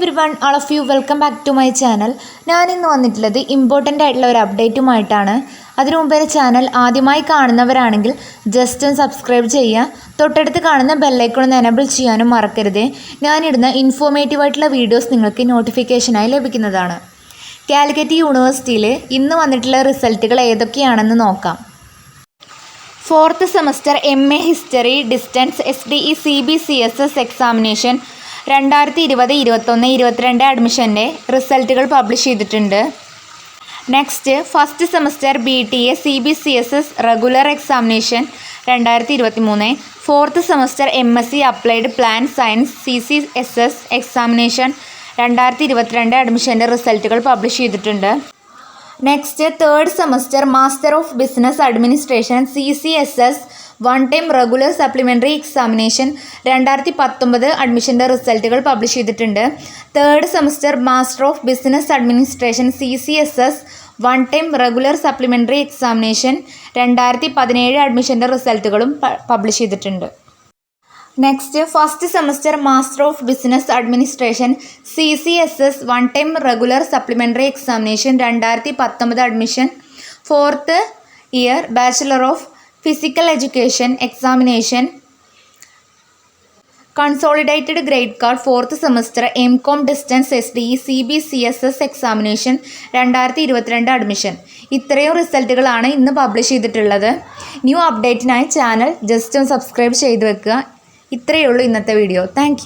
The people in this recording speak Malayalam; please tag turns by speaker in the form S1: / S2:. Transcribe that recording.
S1: Everyone, all of you welcome back to my channel. ഞാനിന്ന് വന്നിട്ടുള്ളത് ഇമ്പോർട്ടൻ്റ് ആയിട്ടുള്ള ഒരു അപ്ഡേറ്റുമായിട്ടാണ്. അതിനു മുമ്പേ ചാനൽ ആദ്യമായി കാണുന്നവരാണെങ്കിൽ ജസ്റ്റ് ഒന്ന് സബ്സ്ക്രൈബ് ചെയ്യുക. തൊട്ടടുത്ത് കാണുന്ന ബെല്ലൈക്കൺ ഒന്ന് എനേബിൾ ചെയ്യാനും മറക്കരുത്. ഞാനിടുന്ന ഇൻഫോർമേറ്റീവായിട്ടുള്ള വീഡിയോസ് നിങ്ങൾക്ക് നോട്ടിഫിക്കേഷനായി ലഭിക്കുന്നതാണ്. കാലിക്കറ്റ് യൂണിവേഴ്സിറ്റിയിൽ ഇന്ന് വന്നിട്ടുള്ള റിസൾട്ടുകൾ ഏതൊക്കെയാണെന്ന് നോക്കാം. 4th semester MA history distance SDE CBCSS examination 2020-21-22 അഡ്മിഷൻ്റെ റിസൾട്ടുകൾ പബ്ലിഷ് ചെയ്തിട്ടുണ്ട്. Next first semester BTA CBCSS regular examination 2023, 4th semester MSc applied plant science CCSS examination 2022 അഡ്മിഷൻ്റെ റിസൾട്ടുകൾ പബ്ലിഷ് ചെയ്തിട്ടുണ്ട്. Next third semester master of business administration CCSS one time regular supplementary examination 2019 അഡ്മിഷൻ്റെ റിസൾട്ടുകൾ പബ്ലിഷ് ചെയ്തിട്ടുണ്ട്. Third semester master of business administration CCSS one time regular supplementary examination 2017 അഡ്മിഷൻ്റെ റിസൾട്ടുകളും പബ്ലിഷ് ചെയ്തിട്ടുണ്ട്. Next first semester master of business administration CCSS one time regular supplementary examination 2019 admission. 4th year bachelor of physical education examination consolidated grade card 4th semester MCOM distance SDE CBCSS examination 2022 admission. ഇത്രയും റിസൾട്ടുകളാണ് ഇന്ന് പബ്ലിഷ് ചെയ്തിട്ടുള്ളത്. ന്യൂ അപ്ഡേറ്റിനായി ചാനൽ ജസ്റ്റ് ഒന്ന് സബ്സ്ക്രൈബ് ചെയ്ത് വെക്കുക. ഇത്രയേ ഉള്ളൂ ഇന്നത്തെ വീഡിയോ. താങ്ക്